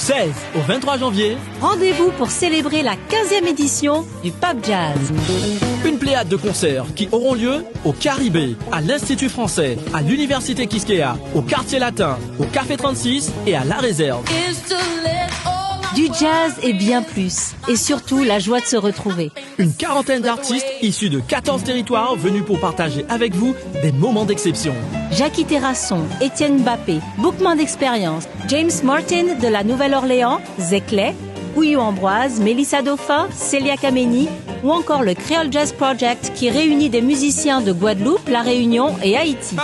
16 au 23 janvier, rendez-vous pour célébrer la 15e édition du Pub Jazz. Une pléiade de concerts qui auront lieu au Caribé, à l'Institut français, à l'Université Quisqueya, au Quartier Latin, au Café 36 et à La Réserve. Du jazz et bien plus. Et surtout, la joie de se retrouver. Une quarantaine d'artistes issus de 14 territoires venus pour partager avec vous des moments d'exception. Jackie Terrasson, Étienne Mbappé, Bookman d'Expérience, James Martin de la Nouvelle-Orléans, Zeclay, Ouillou Ambroise, Mélissa Dauphin, Célia Kameni ou encore le Creole Jazz Project qui réunit des musiciens de Guadeloupe, La Réunion et Haïti.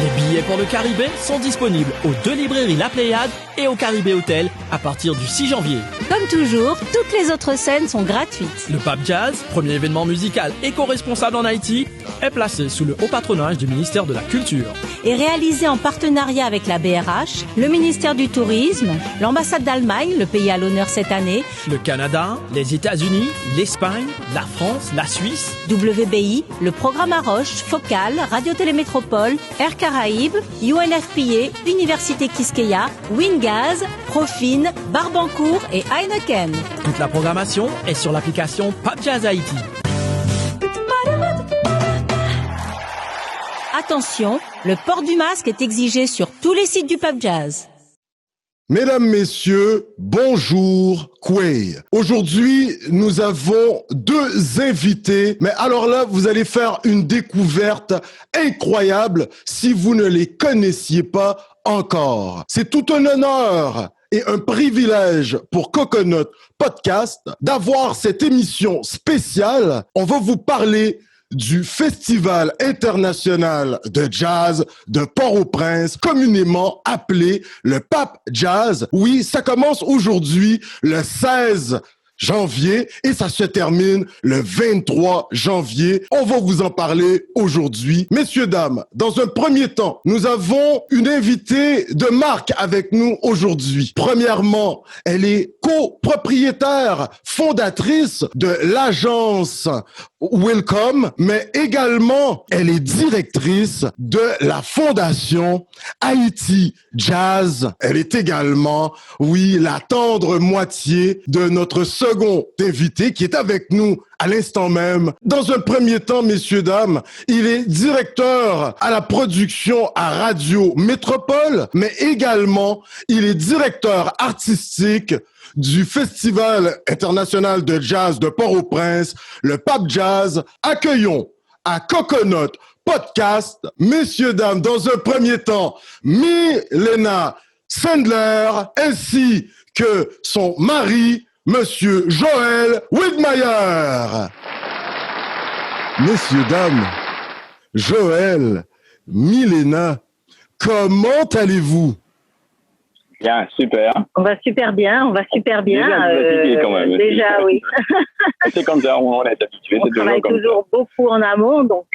Les billets pour le Caribé sont disponibles aux 2 librairies La Pléiade et au Caribé Hotel à partir du 6 janvier. Comme toujours, toutes les autres scènes sont gratuites. Le Pub Jazz, premier événement musical éco-responsable en Haïti, est placé sous le haut patronage du ministère de la Culture. Et réalisé en partenariat avec la BRH, le ministère du Tourisme, l'ambassade d'Allemagne, le pays à l'honneur cette année, le Canada, les États-Unis, l'Espagne, la France, la Suisse, WBI, le programme Arroche, Focal, Radio-Télémétropole, Air Caraïbes, UNFPA, Université Quisqueya, Wingaz, Profine, Barbancourt et Heineken. Toute la programmation est sur l'application Pub Jazz Haïti. Attention, le port du masque est exigé sur tous les sites du Pub Jazz. Mesdames, Messieurs, bonjour, Quay. Aujourd'hui, nous avons 2 invités, mais alors là, vous allez faire une découverte incroyable si vous ne les connaissiez pas encore. C'est tout un honneur et un privilège pour Coconut Podcast d'avoir cette émission spéciale. On va vous parler du Festival international de jazz de Port-au-Prince, communément appelé le Pub Jazz. Oui, ça commence aujourd'hui, le 16 janvier, et ça se termine le 23 janvier. On va vous en parler aujourd'hui. Messieurs, dames, dans un premier temps, nous avons une invitée de marque avec nous aujourd'hui. Premièrement, elle est copropriétaire, fondatrice de l'agence Welcome, mais également, elle est directrice de la fondation Haïti Jazz. Elle est également, oui, la tendre moitié de notre second invité qui est avec nous à l'instant même. Dans un premier temps, messieurs, dames, il est directeur à la production à Radio Métropole, mais également, il est directeur artistique du Festival international de jazz de Port-au-Prince, le Pub Jazz. Accueillons à Coconut Podcast, messieurs, dames, dans un premier temps, Milena Sandler, ainsi que son mari, Monsieur Joël Widmeyer. Messieurs, dames, Joël, Milena, comment allez-vous? Bien, super. On va super bien. Déjà, quand même. Déjà, oui. C'est comme ça, on est habitué. On travaille toujours beaucoup en amont, donc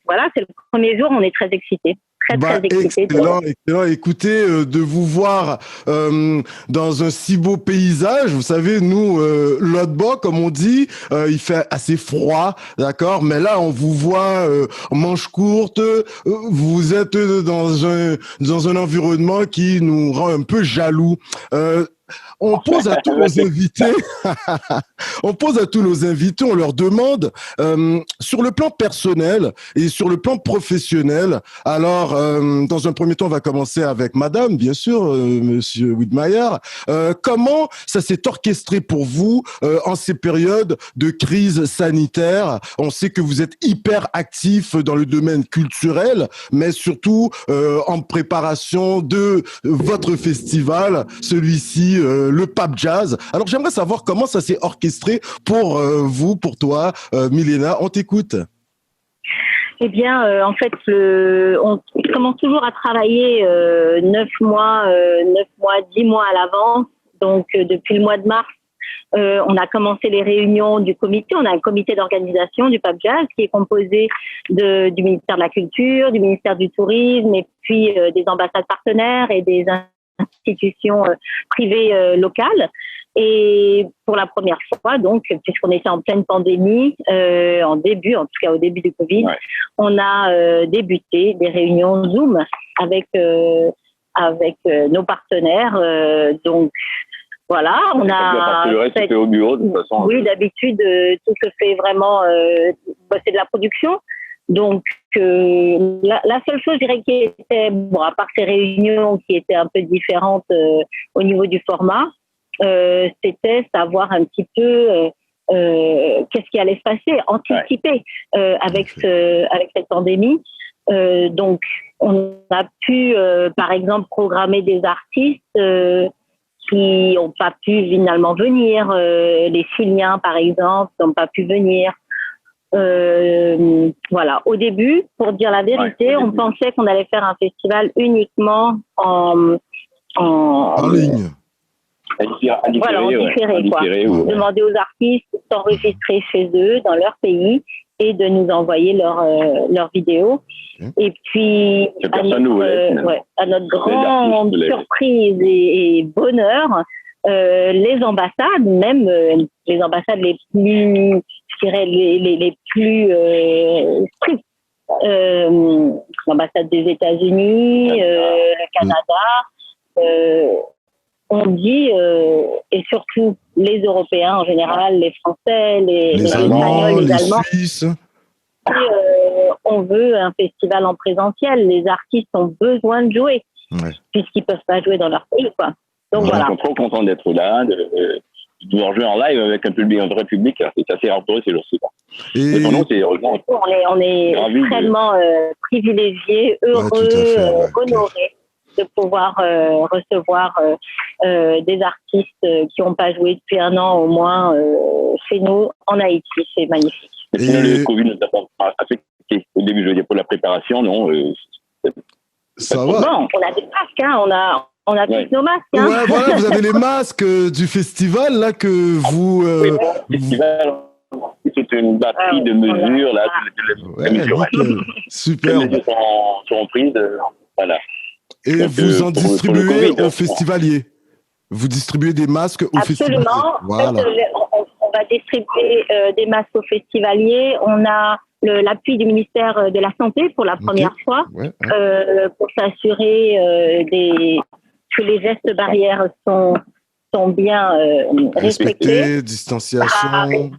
voilà, c'est le premier jour, on est très excités. Très excités. Excellent. Écoutez, de vous voir dans un si beau paysage, vous savez, nous, l'autre bas, comme on dit, il fait assez froid, d'accord, mais là, on vous voit en manches courtes, vous êtes dans un environnement qui nous rend un peu jaloux. On pose à tous nos invités, on leur demande sur le plan personnel et sur le plan professionnel. Alors, dans un premier temps, on va commencer avec Madame, bien sûr, Monsieur Widmeyer. Comment ça s'est orchestré pour vous en ces périodes de crise sanitaire? On sait que vous êtes hyper actif dans le domaine culturel, mais surtout en préparation de votre festival, celui-ci, le Pub Jazz. Alors, j'aimerais savoir comment ça s'est orchestré pour vous, pour toi, Milena. On t'écoute. Eh bien, en fait, on commence toujours à travailler 9 mois, 10 mois à l'avance. Donc, depuis le mois de mars, on a commencé les réunions du comité. On a un comité d'organisation du Pub Jazz qui est composé du ministère de la Culture, du ministère du Tourisme et puis des ambassades partenaires et des institutions privées locales. Et pour la première fois, donc, puisqu'on était en pleine pandémie, au début du Covid, on a débuté des réunions Zoom avec avec nos partenaires. Donc, voilà, on a... Le reste, c'est au bureau, de toute façon. Oui, d'habitude, tout se fait vraiment... c'est de la production. Donc, la seule chose, je dirais, qui était... Bon, à part ces réunions qui étaient un peu différentes au niveau du format, c'était savoir un petit peu qu'est-ce qui allait se passer, anticiper avec cette pandémie. Donc, on a pu, par exemple, programmer des artistes qui n'ont pas pu finalement venir. Les Chiliens, par exemple, n'ont pas pu venir. Voilà. Au début, pour dire la vérité, on pensait qu'on allait faire un festival uniquement en ligne. Voilà, en différé, quoi. Demander aux artistes de s'enregistrer chez eux, dans leur pays, et de nous envoyer leurs vidéos. Et puis, à notre grande surprise et bonheur, les ambassades, même les ambassades les plus, je dirais, les plus strictes, l'ambassade des États-Unis, le Canada, on dit, et surtout les Européens en général, les Français, les Espagnols, les Allemands, Suisses. on veut un festival en présentiel. Les artistes ont besoin de jouer, puisqu'ils ne peuvent pas jouer dans leur pays, quoi. Donc voilà. Ils sont trop contents d'être là, de pouvoir jouer en live avec un vrai public. C'est assez rare pour eux ces jours-ci. Et pour nous, c'est heureusement. On est extrêmement privilégiés, heureux, honorés de pouvoir recevoir des artistes qui n'ont pas joué depuis un an au moins chez nous en Haïti. C'est magnifique. Mais sinon, le Covid ne t'a pas affecté au début, je veux dire, pour la préparation, non ça va. Bon, on a des masques, hein, on a tous nos masques. Hein. Ouais, voilà, vous avez les masques du festival, là, que vous... Le festival, c'est une batterie de mesures, là. Super. Les mesures sont prises, voilà. Et donc, vous en distribuez aux festivaliers. Vous distribuez des masques aux festivaliers. Absolument. Voilà. En fait, on va distribuer des masques aux festivaliers. On a l'appui du ministère de la Santé pour la première fois pour s'assurer que les gestes barrières sont bien respectés. Distanciation.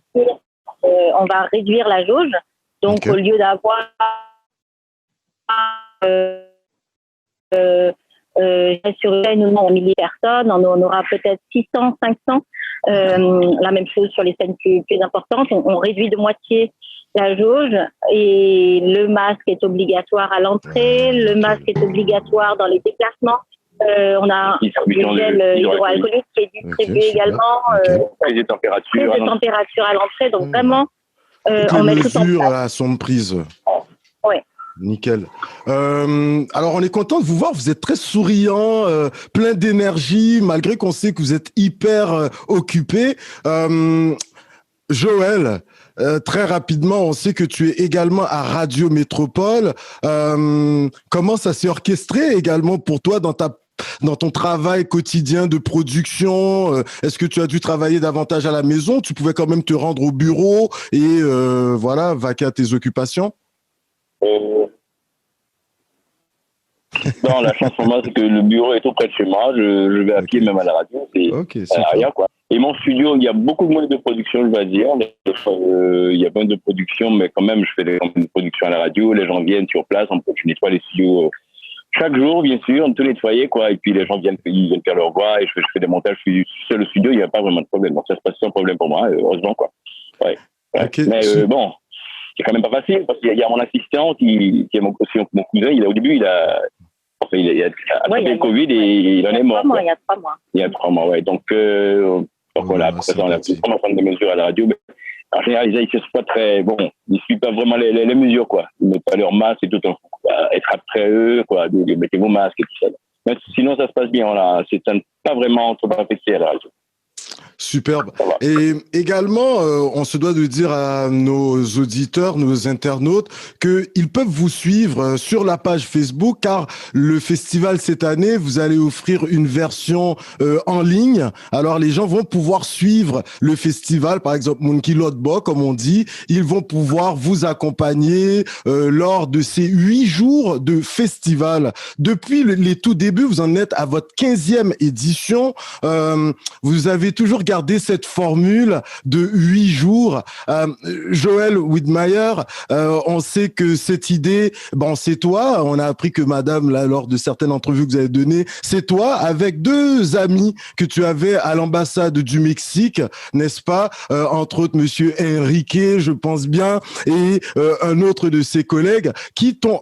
On va réduire la jauge. Donc, au lieu d'avoir... sur une ou milliers de personnes, on aura peut-être 600, 500. La même chose sur les scènes plus importantes. On réduit de moitié la jauge et le masque est obligatoire à l'entrée. Le masque est obligatoire dans les déplacements. On a du gel hydroalcoolique qui est distribué également. Prise de température à l'entrée. Donc vraiment, on met tout en place. Sont prises. Oui. Nickel. Alors, on est content de vous voir. Vous êtes très souriant, plein d'énergie, malgré qu'on sait que vous êtes hyper occupé. Joël, très rapidement, on sait que tu es également à Radio Métropole. Comment ça s'est orchestré également pour toi dans ton travail quotidien de production? Est-ce que tu as dû travailler davantage à la maison? Tu pouvais quand même te rendre au bureau et vaquer à tes occupations? Non, la chance pour moi, c'est que le bureau est tout près de chez moi. Je vais à pied même à la radio. C'est rien, quoi. Et mon studio, il y a beaucoup moins de production, je vais dire. Il y a moins de production, mais quand même, je fais des productions à la radio. Les gens viennent sur place. Je nettoie les studios chaque jour, bien sûr. On peut nettoyer, quoi. Et puis, les gens viennent faire leur voix et je fais des montages. Je suis seul au studio, il n'y a pas vraiment de problème. Donc, ça se passe sans problème pour moi, heureusement, quoi. Ouais. Okay, mais bon, c'est quand même pas facile parce qu'il y a mon assistant qui est mon cousin. Au début, il a attrapé le Covid et il en est mort. Il y a 3 mois. Il y a 3 mois, ouais. Donc voilà, après ça, on a pu prendre des mesures à la radio. Mais en général, ils ne sont pas très... Bon, ils ne suivent pas vraiment les mesures, quoi. Ils ne mettent pas leur masque et tout. Être après eux, quoi. Mettez vos masques et tout ça. Mais sinon, ça se passe bien. C'est pas vraiment trop affecté à la radio. Superbe. Et également, on se doit de dire à nos auditeurs, nos internautes, qu'ils peuvent vous suivre sur la page Facebook, car le festival cette année, vous allez offrir une version en ligne. Alors, les gens vont pouvoir suivre le festival, par exemple, Monkey Lotbo, comme on dit. Ils vont pouvoir vous accompagner lors de ces 8 jours de festival. Depuis les tout débuts, vous en êtes à votre 15e édition. Vous avez toujours gardé cette formule de 8 jours. Joël Widmayer, on sait que cette idée, bon, c'est toi. On a appris que madame, là, lors de certaines entrevues que vous avez données, c'est toi avec 2 amis que tu avais à l'ambassade du Mexique, n'est-ce pas? Entre autres, monsieur Enrique, je pense bien, et un autre de ses collègues qui t'ont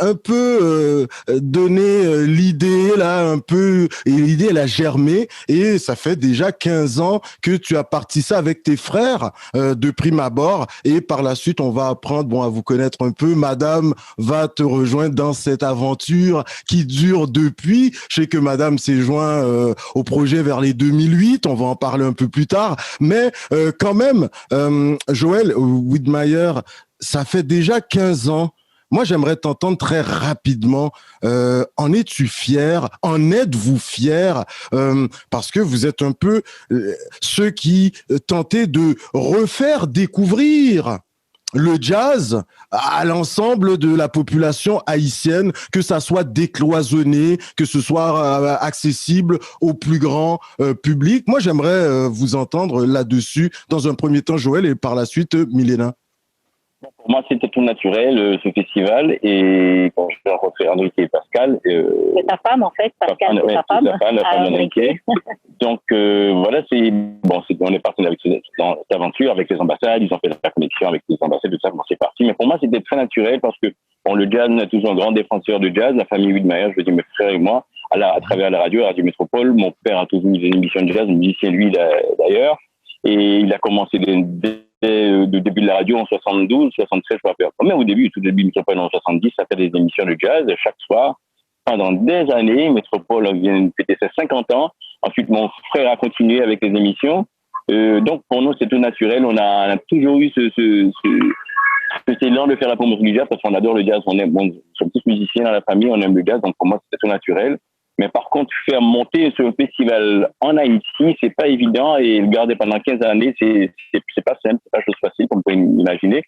un peu donné l'idée, là, un peu, et l'idée, elle a germé, et ça fait déjà 15 ans que tu as parti ça avec tes frères de prime abord, et par la suite, on va apprendre, bon, à vous connaître un peu. Madame va te rejoindre dans cette aventure qui dure depuis. Je sais que madame s'est joint au projet vers les 2008, on va en parler un peu plus tard, mais quand même, Joël Widmayer, ça fait déjà 15 ans. Moi, j'aimerais t'entendre très rapidement. En es-tu fier? En êtes-vous fier? Parce que vous êtes un peu ceux qui tentaient de refaire découvrir le jazz à l'ensemble de la population haïtienne, que ça soit décloisonné, que ce soit accessible au plus grand public. Moi, j'aimerais vous entendre là-dessus. Dans un premier temps, Joël, et par la suite, Milena. Pour moi, c'était tout naturel, ce festival. Et quand je rencontré Enrique et Pascal... c'est ta femme, en fait. Pascal, c'est ta femme. La femme d'Enrique. Donc, voilà, on est parti avec cette aventure, avec les ambassades. Ils ont fait la connexion avec les ambassades, tout ça, bon, c'est parti. Mais pour moi, c'était très naturel parce que, le jazz, on est toujours un grand défenseur de jazz. La famille Widmayer, je veux dire, mes frères et moi, à travers la radio Métropole. Mon père a toujours eu des émissions de jazz, musicien, lui, d'ailleurs. Et il a commencé de début de la radio en 72, 73, je me rappelle. Même au début, tout début, Métropole en 70, ça fait des émissions de jazz chaque soir. Pendant des années, Métropole vient de fêter ses 50 ans. Ensuite, mon frère a continué avec les émissions. Donc, pour nous, c'est tout naturel. On a toujours eu cet élan de faire la promotion du jazz parce qu'on adore le jazz. Nous sommes tous musiciens dans la famille, on aime le jazz. Donc, pour moi, c'était tout naturel. Mais par contre, faire monter ce festival en Haïti, c'est pas évident, et le garder pendant 15 années, c'est pas simple, c'est pas chose facile, comme vous pouvez imaginer.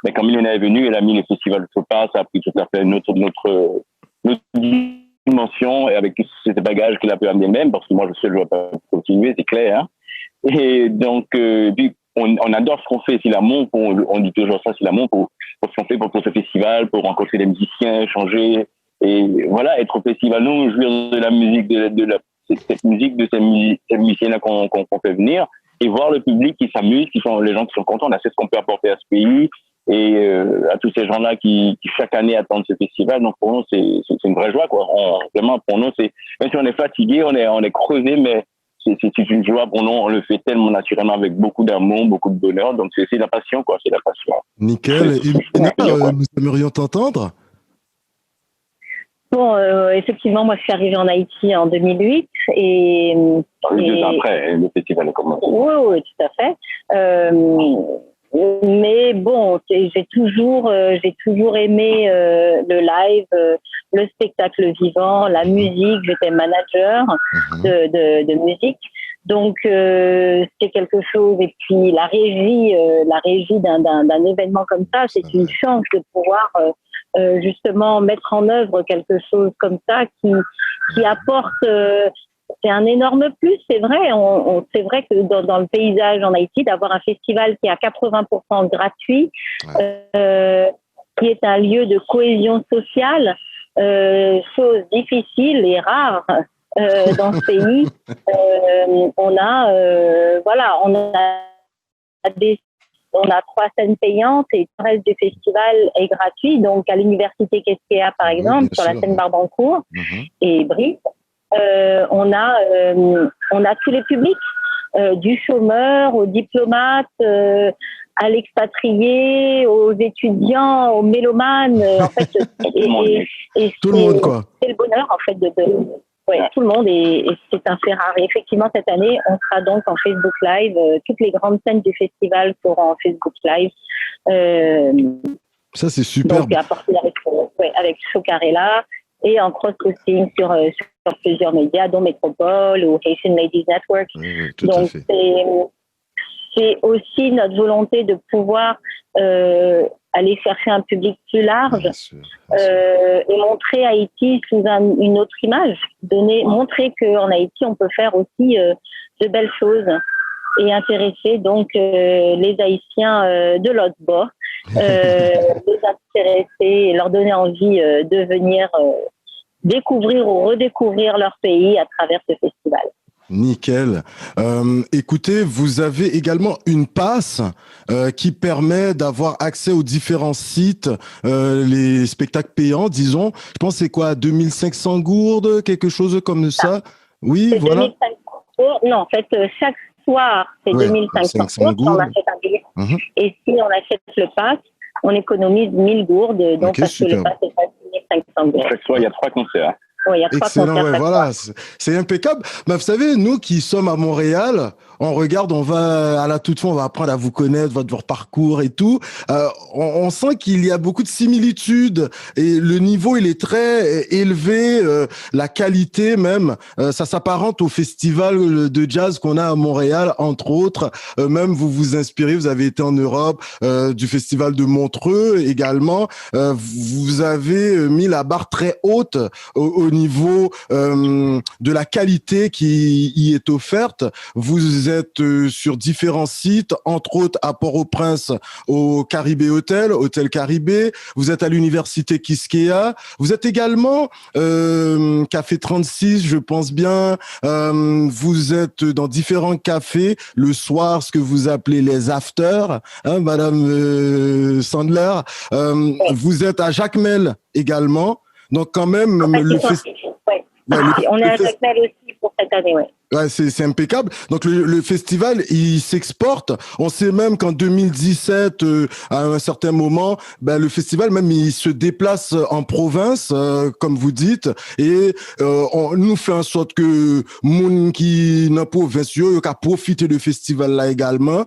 Mais quand Milena est venue, elle a mis le festival sur place, ça a pris tout à fait notre dimension, et avec tous ces bagages qu'elle a pu amener même, parce que moi, je sais, je ne vais pas continuer, c'est clair, hein. Et donc, puis, on adore ce qu'on fait, c'est l'amour, on dit toujours ça, c'est l'amour pour ce qu'on fait pour ce festival, pour rencontrer des musiciens, échanger. Et voilà, être au festival, nous, jouir de la musique, cette musique de ces musiciens-là qu'on fait venir, et voir le public qui s'amuse, les gens qui sont contents, on a ce qu'on peut apporter à ce pays, et à tous ces gens-là qui chaque année attendent ce festival. Donc pour nous, c'est une vraie joie, quoi. Vraiment, pour nous, même si on est fatigué, on est crevé, mais c'est une joie pour nous. On le fait tellement naturellement, avec beaucoup d'amour, beaucoup de bonheur. Donc c'est la passion, quoi. C'est la passion. Nickel. Et nous aimerions t'entendre. Bon, effectivement, moi, je suis arrivée en Haïti en 2008 et 2 ans après, le festival a commencé. Oui, tout à fait. Mais bon, j'ai toujours aimé le live, le spectacle vivant, la musique. J'étais manager de musique. Donc, c'est quelque chose. Et puis, la régie d'un événement comme ça, c'est une chance de pouvoir justement mettre en œuvre quelque chose comme ça qui apporte. C'est un énorme plus, c'est vrai. C'est vrai que dans le paysage en Haïti, d'avoir un festival qui est à 80% gratuit, qui est un lieu de cohésion sociale, chose difficile et rare dans ce pays. On a 3 scènes payantes et le reste du festival est gratuit. Donc, à l'université Quesquéa, par exemple, sur la scène Barbancourt et Brive, on a tous les publics, du chômeur au diplomate, à l'expatrié, aux étudiants, aux mélomanes. En fait, tout le monde, quoi. C'est le bonheur, en fait, Oui, tout le monde, et c'est un fait rare. Et effectivement, cette année, on sera donc en Facebook Live. Toutes les grandes scènes du festival seront en Facebook Live. Ça, c'est superbe. Donc, avec Chocarella et en cross-posting sur plusieurs médias, dont Métropole ou Haitian Ladies Network. Oui, tout donc, à fait. C'est aussi notre volonté de pouvoir aller chercher un public plus large, bien sûr. Et montrer Haïti sous une autre image, montrer qu'en Haïti on peut faire aussi de belles choses et intéresser donc les Haïtiens de l'autre bord, les intéresser et leur donner envie de venir découvrir ou redécouvrir leur pays à travers ce festival. Nickel. Écoutez, vous avez également une passe qui permet d'avoir accès aux différents sites, les spectacles payants, disons. Je pense c'est quoi, 2500 gourdes, quelque chose comme ça. Oui, c'est voilà. 2500 gourdes. Non, en fait, chaque soir, c'est 2500 gourdes. On achète un billet. Et si on achète le pass, on économise 1000 gourdes. Donc, parce que le pass est à 1500 gourdes. Chaque soir, il y a 3 concerts. Oui, il y a 3 excellent, concerts. ouais, voilà, c'est impeccable. Bah, vous savez, nous qui sommes à Montréal, on regarde, on va à la toute fin, on va apprendre à vous connaître, votre parcours et tout. On sent qu'il y a beaucoup de similitudes et le niveau il est très élevé, la qualité même, ça s'apparente au festival de jazz qu'on a à Montréal entre autres. Même vous vous inspirez, vous avez été en Europe, du festival de Montreux également. Vous avez mis la barre très haute au niveau de la qualité qui y est offerte. Vous êtes sur différents sites, entre autres à Port-au-Prince, au Caribé Hôtel Caribé. Vous êtes à l'université Quisqueya. Vous êtes également Café 36, je pense bien. Vous êtes dans différents cafés le soir, ce que vous appelez les afters, hein, Madame Sandler. Vous êtes à Jacmel également. Donc quand même, en fait, on est à Jacmel aussi pour cette année, ouais. Ouais, c'est impeccable. Donc le festival, il s'exporte. On sait même qu'en 2017, à un certain moment, ben le festival même il se déplace en province, comme vous dites, et on nous fait en sorte que moun qui n'a pas provinciaux qu'à profiter de festival là également.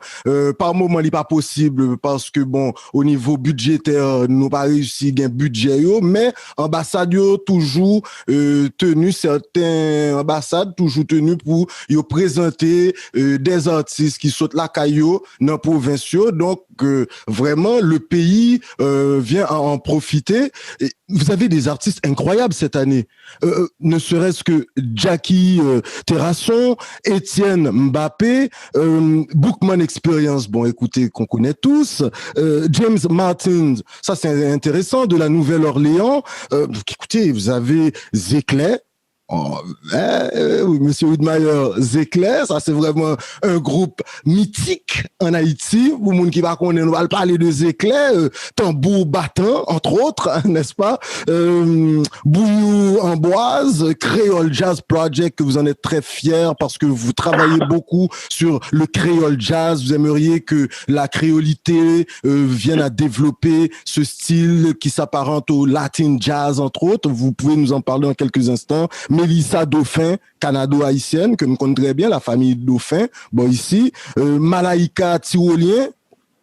Par moment, il n'est pas possible parce que bon, au niveau budgétaire, nous pas réussi gain budget mais ambassade toujours tenu, certaines ambassades toujours tenues pour y présenter des artistes qui sautent la caillou dans provinciaux. Donc vraiment le pays vient en profiter. Et vous avez des artistes incroyables cette année, ne serait-ce que Jackie Terrasson, Étienne Mbappé, Bookman Experience, bon écoutez qu'on connaît tous, James Martin, ça c'est intéressant, de la Nouvelle-Orléans. Écoutez, vous avez Zéclet. Monsieur Widmeyer, Zécler, ça c'est vraiment un groupe mythique en Haïti. Pour les gens qui va connaître, on va parler de Zécler, Tambour Battant, entre autres, n'est-ce pas? Bouillou Amboise, Creole Jazz Project, que vous en êtes très fiers parce que vous travaillez beaucoup sur le Creole Jazz. Vous aimeriez que la créolité vienne à développer ce style qui s'apparente au Latin Jazz, entre autres. Vous pouvez nous en parler en quelques instants. Mélissa Dauphin, canado-haïtienne, que nous connaissons très bien, la famille Dauphin. Bon, ici, Malaïka Tyrolien,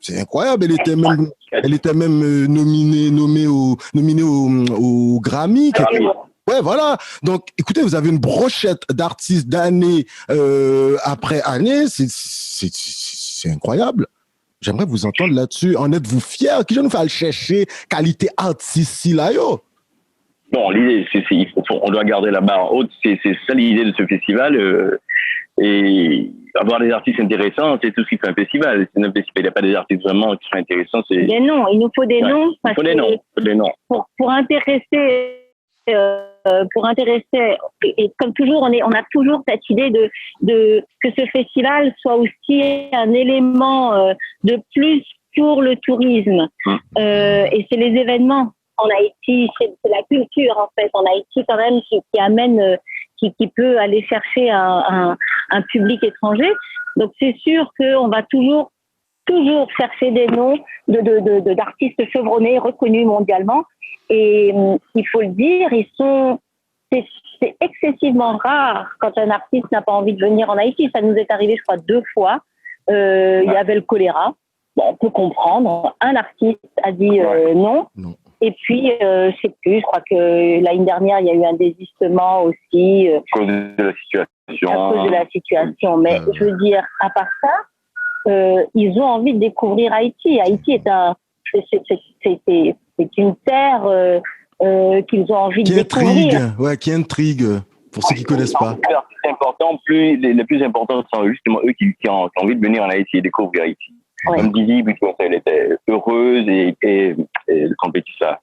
c'est incroyable, elle était même nommée au Grammy. Ouais, voilà. Donc, écoutez, vous avez une brochette d'artistes d'année après année. C'est incroyable. J'aimerais vous entendre là-dessus. En êtes-vous fiers? Qui je nous faire le chercher qualité artistique là, yo? Bon, l'idée, on doit garder la barre haute. C'est ça l'idée de ce festival. Et avoir des artistes intéressants, c'est tout ce qui fait un festival. C'est un festival. Il n'y a pas des artistes vraiment qui sont intéressants. Des noms. Il nous faut des noms. Il faut des noms. Pour intéresser. Et comme toujours, on a toujours cette idée de que ce festival soit aussi un élément de plus pour le tourisme. Et c'est les événements. En Haïti, c'est la culture en fait en Haïti quand même qui amène, qui peut aller chercher un public étranger. Donc c'est sûr qu'on va toujours chercher des noms d'artistes chevronnés, reconnus mondialement. Et il faut le dire, c'est excessivement rare quand un artiste n'a pas envie de venir en Haïti. Ça nous est arrivé, je crois, 2 fois. Il y avait le choléra. Bon, on peut comprendre. Un artiste a dit non. Et puis, je sais plus, je crois que l'année dernière, il y a eu un désistement aussi. À cause de la situation. À cause de la situation. Mais je veux dire, à part ça, ils ont envie de découvrir Haïti. Haïti c'est une terre qu'ils ont envie de découvrir. Qui intrigue, pour ceux qui ne connaissent pas. Les plus importants sont justement eux qui ont envie de venir en Haïti et découvrir Haïti. Ouais. Comme Didi, elle était heureuse et comment dit ça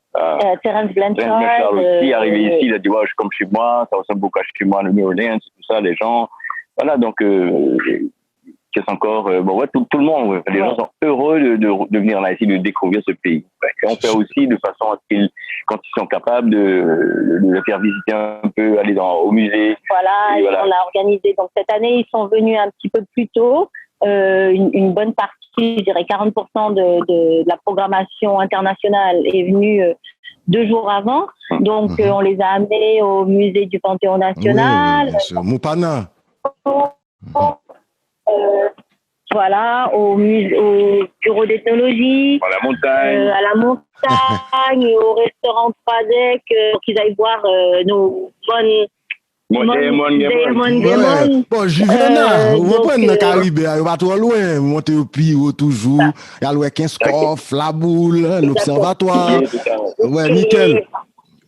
Terence Blanchard aussi, arrivé ici, il a dit ouais, je suis comme chez moi, ça ressemble beaucoup à chez moi, le New Orleans, tout ça, les gens. Voilà, donc qu'est-ce encore tout le monde, les gens sont heureux de venir en Haïti, de découvrir ce pays. Et on fait aussi de façon à ce qu'ils, quand ils sont capables de le faire visiter un peu, aller au musée. Voilà, on a organisé. Donc cette année, ils sont venus un petit peu plus tôt. Une bonne partie, je dirais 40% de la programmation internationale est venue 2 jours avant. Donc, on les a amenés au musée du Panthéon national. Oui, bien sûr. Mopana. Voilà, au bureau d'ethnologie. À la montagne. À la montagne, au restaurant Tradec, pour qu'ils aillent voir nos bonnes... Bon, Juliana, vous prenez le Caraïbe, vous va trop loin, montez au Pio toujours, il y a le Kinskoff, la boule, l'observatoire. Ouais, nickel.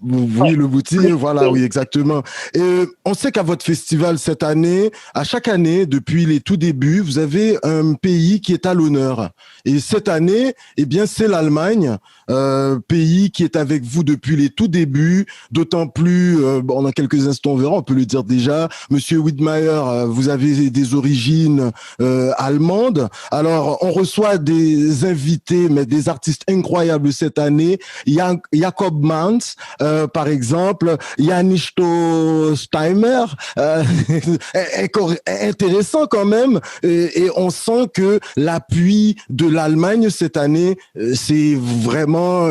Vous voyez le boutier, voilà, oui, exactement. Et on sait qu'à votre festival cette année, à chaque année, depuis les tout débuts, vous avez un pays qui est à l'honneur. Et cette année, eh bien, c'est l'Allemagne, pays qui est avec vous depuis les tout débuts, d'autant plus, dans quelques instants on verra, on peut le dire déjà, Monsieur Widmayer, vous avez des origines allemandes. Alors, on reçoit des invités, mais des artistes incroyables cette année. Jakob Mans, par exemple, Janisto Steimer, intéressant quand même, et on sent que l'appui de l'Allemagne cette année, c'est vraiment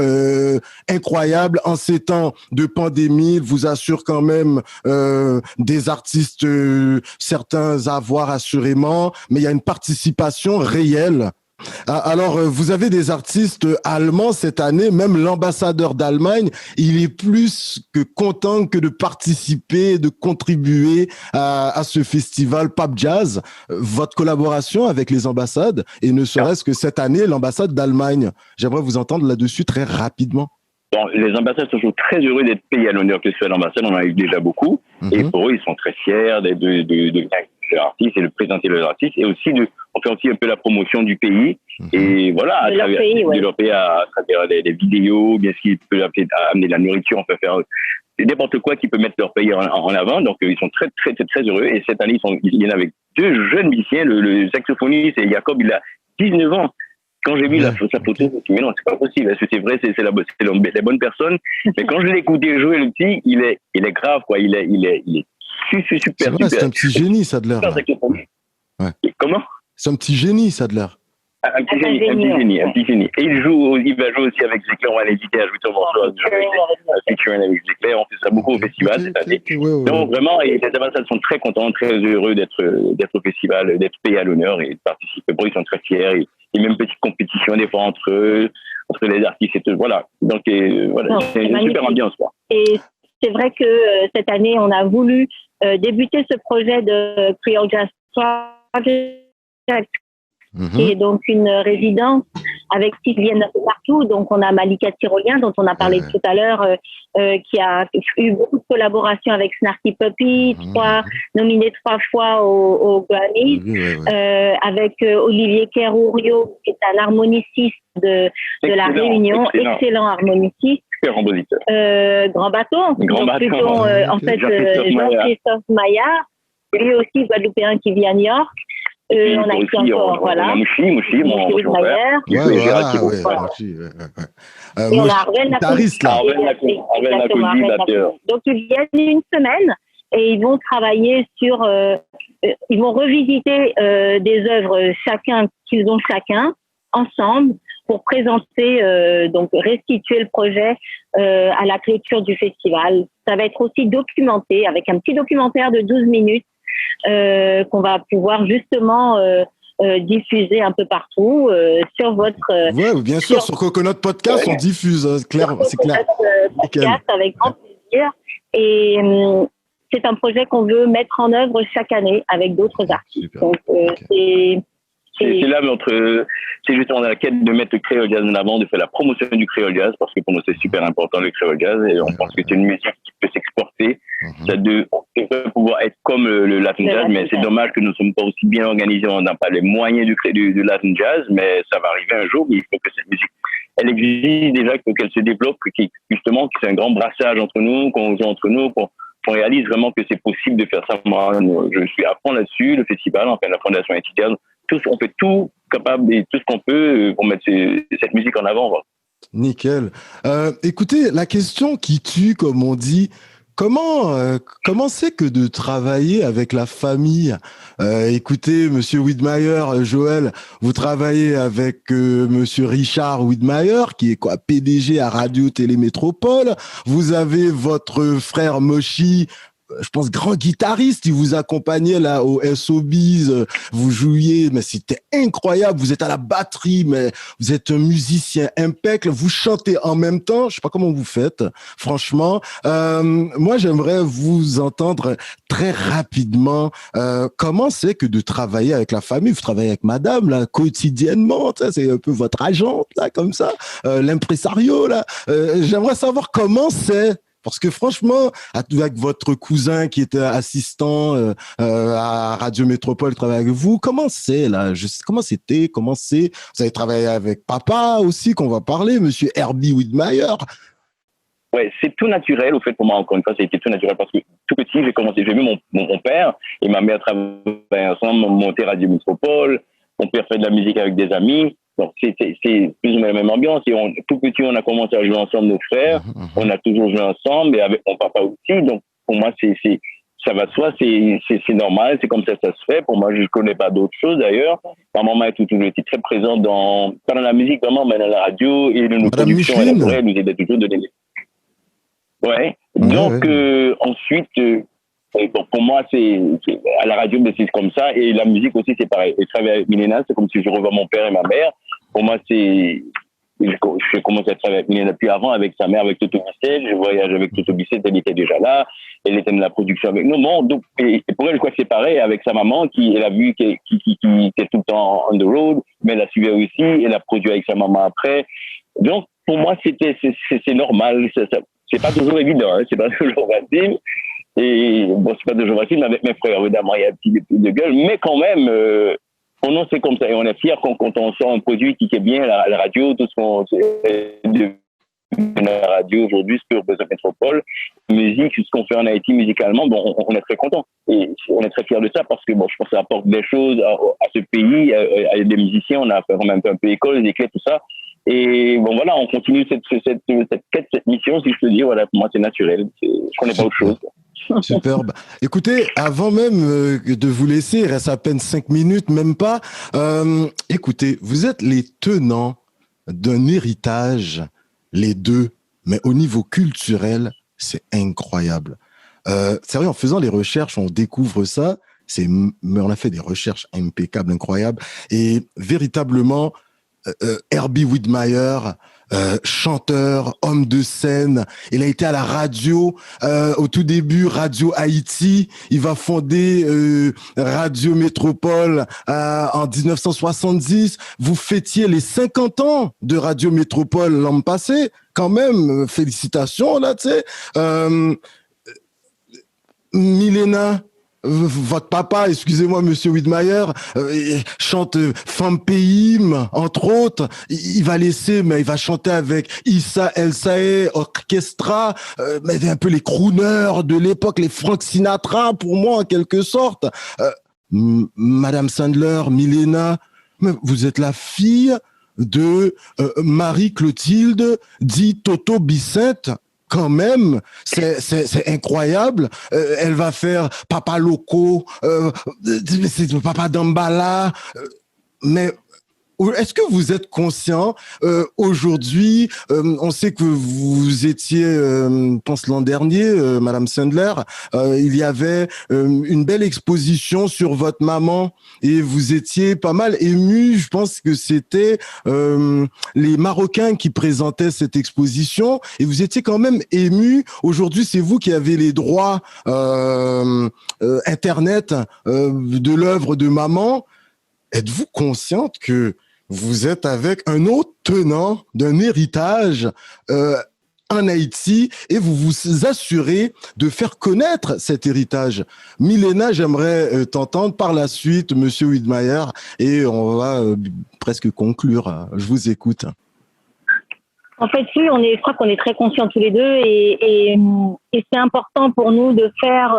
incroyable. En ces temps de pandémie, il vous assure quand même des artistes, certains à voir assurément, mais il y a une participation réelle. Alors, vous avez des artistes allemands cette année, même l'ambassadeur d'Allemagne, il est plus que content que de participer, de contribuer à ce festival Pop Jazz. Votre collaboration avec les ambassades, et ne serait-ce que cette année, l'ambassade d'Allemagne. J'aimerais vous entendre là-dessus très rapidement. Bon, les ambassadeurs sont toujours très heureux d'être payés à l'honneur que ce soit l'ambassade, on en a eu déjà beaucoup, et pour eux, ils sont très fiers de leurs artistes et de présenter leurs artistes, et aussi on fait aussi un peu la promotion du pays, et voilà, de leur pays à travers des vidéos, bien sûr, ils peuvent amener de la nourriture, on peut faire n'importe quoi qui peut mettre leur pays en avant, donc ils sont très, très, très, très heureux, et cette année, il y en a avec 2 jeunes musiciens, le saxophoniste, et Jacob, il a 19 ans. Quand j'ai vu sa photo, je me suis dit, mais non, c'est pas possible. Est-ce que c'est vrai, c'est la bonne personne? Mais quand je l'ai écouté jouer, le petit, il est grave, quoi. Il est super, super. C'est un petit génie, Sadler. Ouais. Comment? C'est un petit génie, Sadler. Un petit génie. Et il va jouer aussi avec Zecler. On va l'inviter à jouer sur morceau featuring avec Zecler. On fait ça beaucoup au festival cette année. Donc vraiment, les ambassadeurs sont très contents, très heureux d'être au festival, d'être payés à l'honneur et de participer. Ils sont très fiers. Il y a même une petite compétition des fois entre les artistes et tout. Voilà. Donc voilà, c'est une super ambiance, quoi. Et c'est vrai que cette année, on a voulu débuter ce projet de Creole Jazz Project, qui est donc une résidence avec qui viennent un peu partout. Donc, on a Malika Tyrolien, dont on a parlé tout à l'heure, qui a eu beaucoup de collaborations avec Snarky Puppy, nominé 3 fois au Grammy, avec Olivier Kerourio, qui est un harmoniciste de la Réunion, excellent harmoniciste. Grand bateau. Plutôt, en fait, Jean-Christophe Maillard, lui aussi guadeloupéen qui vit à New York. On a ici encore, voilà. Mouchi, mon frère. Et on a Arvel Nakoli. Donc, ils viennent une semaine et ils vont travailler sur... ils vont revisiter des œuvres qu'ils ont chacun, ensemble, pour présenter, donc restituer le projet à la clôture du festival. Ça va être aussi documenté avec un petit documentaire de 12 minutes qu'on va pouvoir justement diffuser un peu partout sur votre... Oui, bien sûr, sur Coconut Podcast, on diffuse, c'est clair. Podcast avec grand plaisir. Et c'est un projet qu'on veut mettre en œuvre chaque année avec d'autres artistes. Donc, c'est là c'est justement dans la quête de mettre le créole jazz en avant, de faire la promotion du créole jazz, parce que pour nous c'est super important le créole jazz, et on pense que c'est une musique qui peut s'exporter. Ça devrait pouvoir être comme le Latin jazz, mais c'est dommage que nous ne sommes pas aussi bien organisés, on n'a pas les moyens du Latin jazz, mais ça va arriver un jour. Il faut que cette musique, elle existe déjà, qu'elle se développe, justement, que c'est un grand brassage entre nous, qu'on joue entre nous, qu'on réalise vraiment que c'est possible de faire ça. Moi, je suis à fond là-dessus, le festival, enfin la Fondation Haïti Jazz, on fait tout capable et tout ce qu'on peut pour mettre cette musique en avant. Voilà. Nickel. Écoutez, la question qui tue, comme on dit, comment c'est que de travailler avec la famille? Écoutez, Monsieur Widmayer, Joël, vous travaillez avec Monsieur Richard Widmayer, qui est PDG à Radio Télé Métropole. Vous avez votre frère Moshi, je pense, grand guitariste, il vous accompagnait là au SOBs, vous jouiez, mais c'était incroyable, vous êtes à la batterie, mais vous êtes un musicien impeccable, vous chantez en même temps, je sais pas comment vous faites, franchement. Moi, j'aimerais vous entendre très rapidement, comment c'est que de travailler avec la famille, vous travaillez avec madame, là, quotidiennement, c'est un peu votre agente, là, comme ça, l'impresario, là. J'aimerais savoir comment c'est. Parce que franchement, avec votre cousin qui était assistant à Radio Métropole, travaille avec vous, comment c'est là? Comment c'était? Comment c'est? Vous avez travaillé avec papa aussi, qu'on va parler, Monsieur Herbie Widmayer. Ouais, c'est tout naturel. Au fait, pour moi, encore une fois, ça a été tout naturel parce que tout petit, j'ai vu mon père et ma mère travailler ensemble, monter Radio Métropole. Mon père fait de la musique avec des amis. Donc, c'est plus ou moins la même ambiance. Et tout petit, on a commencé à jouer ensemble, nos frères. On a toujours joué ensemble et avec mon papa aussi. Donc, pour moi, ça va de soi, c'est normal. C'est comme ça que ça se fait. Pour moi, je ne connais pas d'autres choses d'ailleurs. Ma maman a toujours été très présente pas dans la musique vraiment, mais dans la radio et dans nos productions. Elle nous aidait toujours de donner. Ouais. Donc, ensuite, bon, pour moi, à la radio, c'est comme ça. Et la musique aussi, c'est pareil. Et travailler avec Milena, c'est comme si je revois mon père et ma mère. Pour moi, je commence à travailler avec Milena depuis avant, avec sa mère, avec Toto Bissell. Je voyage avec Toto Bissell, elle était déjà là. Elle était dans la production avec nous. Bon, donc, et pour elle, je crois que c'est pareil avec sa maman, elle a vu qui était tout le temps on the road, mais elle a suivi aussi. Elle a produit avec sa maman après. Donc, pour moi, c'est normal. C'est pas toujours évident, hein, c'est pas toujours facile. Et bon, c'est pas toujours facile, mais avec mes frères, évidemment, il y a un petit peu de gueule, mais quand même, pour nous, c'est comme ça. Et on est fiers quand on sort un produit qui est bien, la radio, tout ce qu'on de la radio aujourd'hui, sur Besoin Métropole, musique, ce qu'on fait en Haïti musicalement, bon, on est très contents. Et on est très fiers de ça parce que, bon, je pense que ça apporte des choses à ce pays, à des musiciens, on a fait même un peu école, des clés, tout ça. Et bon, voilà, on continue cette quête, cette mission, si je peux dire, voilà, pour moi, c'est naturel. Je connais pas autre chose. Superbe. Écoutez, avant même de vous laisser, il reste à peine 5 minutes, même pas. Écoutez, vous êtes les tenants d'un héritage, les deux, mais au niveau culturel, c'est incroyable. C'est vrai, en faisant les recherches, on découvre ça. Mais on a fait des recherches impeccables, incroyables. Et véritablement, Herbie Widmayer, chanteur, homme de scène. Il a été à la radio au tout début, Radio Haïti. Il va fonder Radio Métropole en 1970. Vous fêtiez les 50 ans de Radio Métropole l'an passé. Quand même, félicitations là, tu sais. Milena, votre papa, excusez-moi, Monsieur Widmayer, chante Femme Pays, entre autres. Il va laisser, mais il va chanter avec Issa El Sae Orchestra, mais un peu les crooners de l'époque, les Frank Sinatra, pour moi, en quelque sorte. Madame Sandler, Milena, vous êtes la fille de Marie-Clotilde, dit Toto Bissell. Quand même, c'est incroyable. Elle va faire Papa Loco, c'est Papa Dambala. Mais est-ce que vous êtes conscient aujourd'hui, on sait que vous étiez, je pense l'an dernier, Madame Sandler, il y avait une belle exposition sur votre maman et vous étiez pas mal ému. Je pense que c'était les Marocains qui présentaient cette exposition et vous étiez quand même ému. Aujourd'hui, c'est vous qui avez les droits Internet de l'œuvre de maman. Êtes-vous consciente que vous êtes avec un autre tenant d'un héritage en Haïti et vous vous assurez de faire connaître cet héritage? Milena, j'aimerais t'entendre par la suite, Monsieur Widmayer, et on va presque conclure. Je vous écoute. En fait, oui, je crois qu'on est très conscients tous les deux et c'est important pour nous de faire,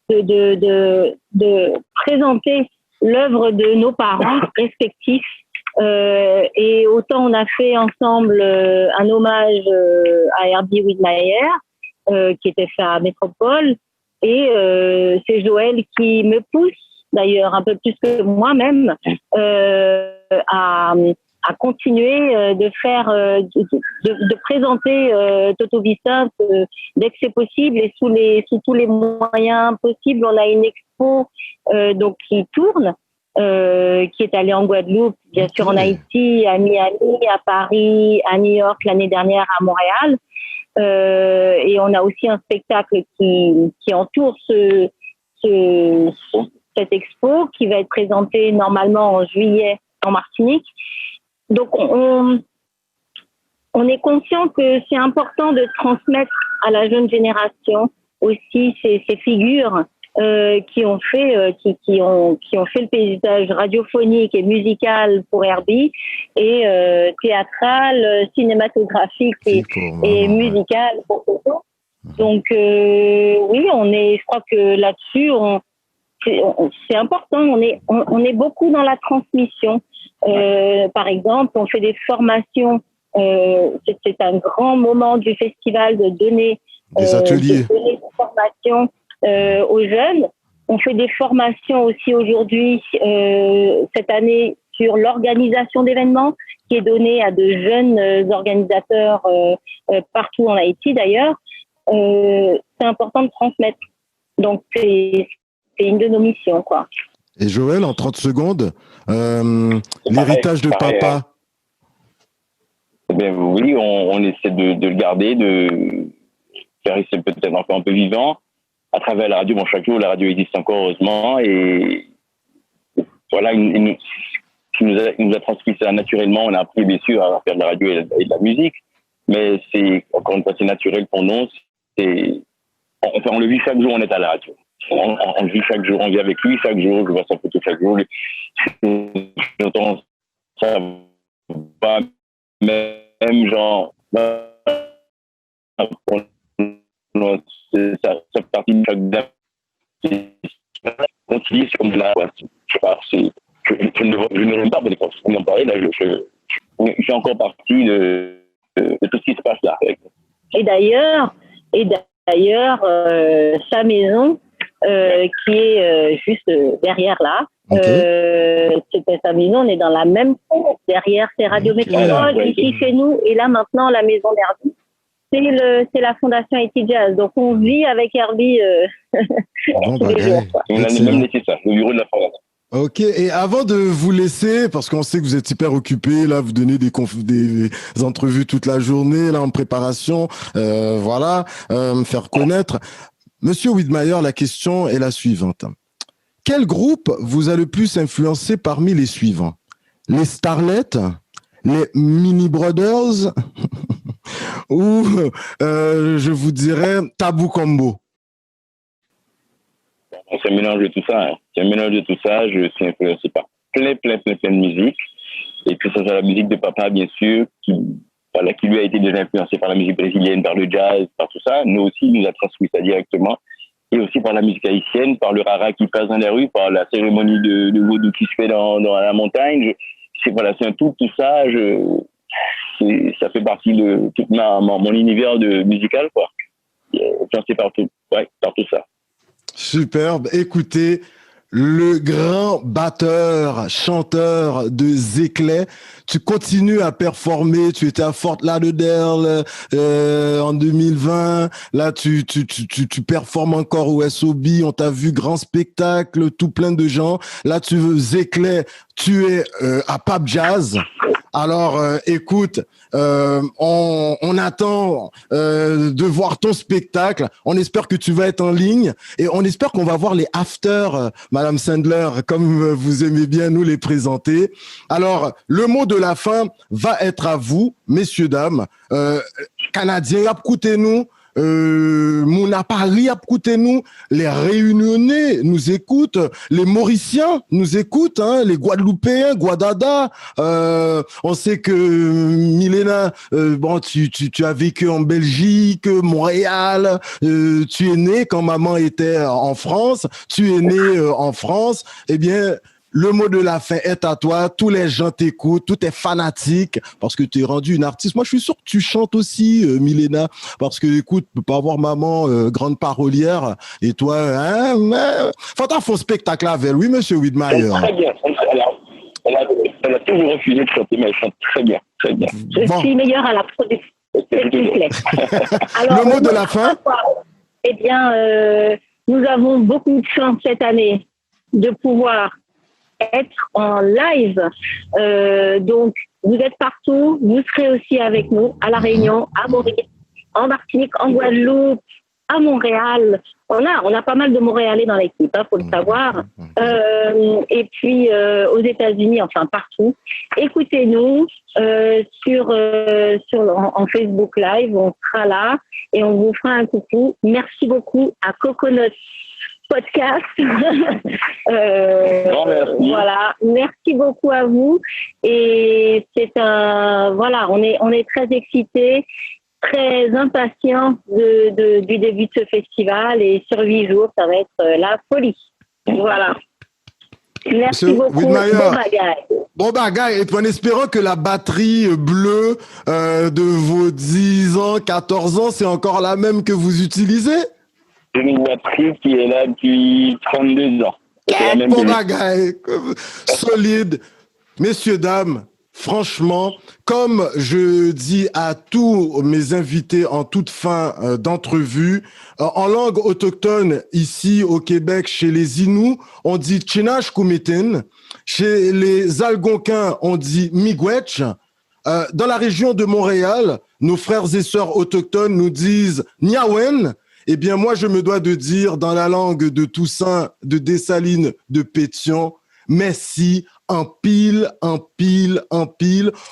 de présenter l'œuvre de nos parents respectifs. Et autant on a fait ensemble un hommage à Herbie Widmayer qui était fait à Métropole et c'est Joël qui me pousse d'ailleurs un peu plus que moi-même à continuer de faire de présenter Toto Vicente dès que c'est possible et sous tous les moyens possibles. On a une expo donc qui tourne. Qui est allé en Guadeloupe, bien sûr en Haïti, à Miami, à Paris, à New York l'année dernière, à Montréal. Et on a aussi un spectacle qui entoure cette expo qui va être présenté normalement en juillet en Martinique. Donc on est conscient que c'est important de transmettre à la jeune génération aussi ces figures qui ont fait le paysage radiophonique et musical pour Herbie et théâtral, cinématographique et musical pour Toto. Donc oui, je crois que là-dessus c'est important. On est beaucoup dans la transmission. Par exemple, on fait des formations. C'est un grand moment du festival de donner des ateliers, de donner des formations aux jeunes. On fait des formations aussi aujourd'hui, cette année, sur l'organisation d'événements qui est donnée à de jeunes organisateurs partout en Haïti d'ailleurs. C'est important de transmettre. Donc, c'est une de nos missions, quoi. Et Joël, en 30 secondes, l'héritage de papa. Ben oui, on essaie de le garder, de faire rester peut-être encore un peu vivant. À travers la radio, chaque jour, la radio existe encore, heureusement. Et voilà, il nous a transmis ça naturellement. On a appris, bien sûr, à faire de la radio et de la musique. Mais c'est, encore une fois, c'est naturel pour nous. On le vit chaque jour, on est à la radio. On le vit chaque jour, on vit avec lui chaque jour. Je vois sa photo chaque jour. J'entends ça va, même genre... ça fait partie de chaque dame. Continuer comme là, je sais pas, je ne veux pas, mais quand on en parlait, là, je suis encore partie de tout ce qui se passe là. Et d'ailleurs, sa maison, qui est juste derrière là, c'était sa maison, on est dans la même cour, derrière ces radios métropole, ici chez nous, et là maintenant la maison d'Herbie. C'est la Fondation Haïti Jazz. Donc, on vit avec Herbie tous les jours. On a même laissé ça, le bureau de la Fondation. Ok, et avant de vous laisser, parce qu'on sait que vous êtes hyper occupé, là, vous donnez des entrevues toute la journée, là, en préparation, me faire connaître. Monsieur Widmayer, la question est la suivante. Quel groupe vous a le plus influencé parmi les suivants? Les Starlets, les Mini Brothers ou je vous dirais Tabou Combo? C'est un mélange de tout ça. C'est un mélange de tout ça. Je suis influencé par plein de musique. Et puis ça, c'est la musique de papa, bien sûr, qui lui a été déjà influencé par la musique brésilienne, par le jazz, par tout ça. Nous aussi, il nous a transmis ça directement. Et aussi par la musique haïtienne, par le rara qui passe dans les rues, par la cérémonie de vaudou qui se fait dans la montagne. C'est un tout ça. Ça fait partie de tout mon univers musical, quoi. J'en sais partout. Ouais, par tout ça. Superbe. Écoutez, le grand batteur, chanteur de Zeclé. Tu continues à performer. Tu étais à Fort Lauderdale en 2020. Là, tu performes encore au SOB. On t'a vu grand spectacle, tout plein de gens. Là, tu veux Zeclé. Tu es à Pape Jazz. Alors, écoute, on attend de voir ton spectacle. On espère que tu vas être en ligne et on espère qu'on va voir les afters, Madame Sandler, comme vous aimez bien nous les présenter. Alors, le mot de la fin va être à vous, messieurs, dames. Canadiens, écoutez-nous. Mouna Paris, écoutez-nous. Les Réunionnais nous écoutent. Les Mauriciens nous écoutent. Hein, les Guadeloupéens, Guadada. On sait que Milena, bon, tu as vécu en Belgique, Montréal. Tu es né quand maman était en France. Tu es né en France. Eh bien, le mot de la fin est à toi. Tous les gens t'écoutent, tout est fanatique parce que tu es rendu une artiste. Moi, je suis sûr que tu chantes aussi, Milena, parce que, écoute, tu peux pas avoir maman grande parolière et toi, hein, faut faire un spectacle avec elle. Oui, monsieur Widmeyer. Très bien. Elle a toujours refusé de chanter, mais elle chante très bien, très bien. Je suis meilleure à la production. Alors, le mot de la fin? Eh bien, nous avons beaucoup de chance cette année de pouvoir être en live. Donc, vous êtes partout. Vous serez aussi avec nous à La Réunion, à Maurice, en Martinique, en Guadeloupe, à Montréal. On a pas mal de Montréalais dans l'équipe, faut le savoir. Et puis, aux États-Unis, enfin partout. Écoutez-nous en Facebook Live. On sera là et on vous fera un coucou. Merci beaucoup à Coconut Podcast. Voilà, merci beaucoup à vous et on est très excités, très impatients du début de ce festival et sur 8 jours ça va être la folie. Voilà. Merci beaucoup. Bon bagaille. Et puis en espérant que la batterie bleue de vos 10 ans, 14 ans, c'est encore la même que vous utilisez? Une batterie qui est là depuis 32 ans. Bon bagaille, solide. Messieurs, dames, franchement, comme je dis à tous mes invités en toute fin d'entrevue, en langue autochtone, ici au Québec, chez les Inuits, on dit Chinach Kumitin. Chez les Algonquins, on dit Miigwech. Dans la région de Montréal, nos frères et sœurs autochtones nous disent Niawen. Eh bien, moi, je me dois de dire, dans la langue de Toussaint, de Dessalines, de Pétion, merci, en pile.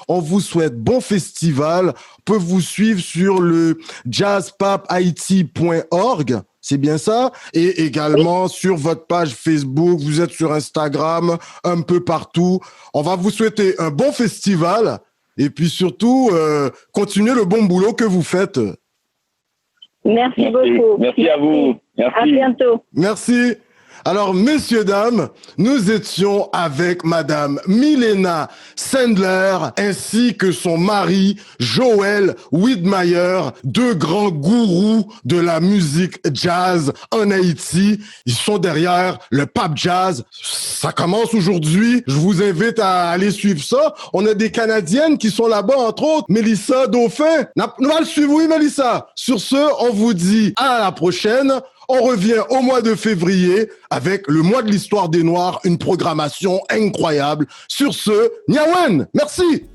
On vous souhaite bon festival. On peut vous suivre sur le jazzpaphaiti.org. C'est bien ça? Et également sur votre page Facebook, vous êtes sur Instagram, un peu partout. On va vous souhaiter un bon festival et puis surtout, continuez le bon boulot que vous faites. Merci beaucoup. Merci à vous. Merci. À bientôt. Merci. Alors, messieurs, dames, nous étions avec Madame Milena Sandler ainsi que son mari Joël Widmeyer, deux grands gourous de la musique jazz en Haïti. Ils sont derrière le Pape Jazz. Ça commence aujourd'hui. Je vous invite à aller suivre ça. On a des Canadiennes qui sont là-bas, entre autres. Mélissa Dauphin. Nous allons le suivre, oui, Mélissa. Sur ce, on vous dit à la prochaine. On revient au mois de février avec le mois de l'histoire des Noirs, une programmation incroyable. Sur ce, Niawen, merci.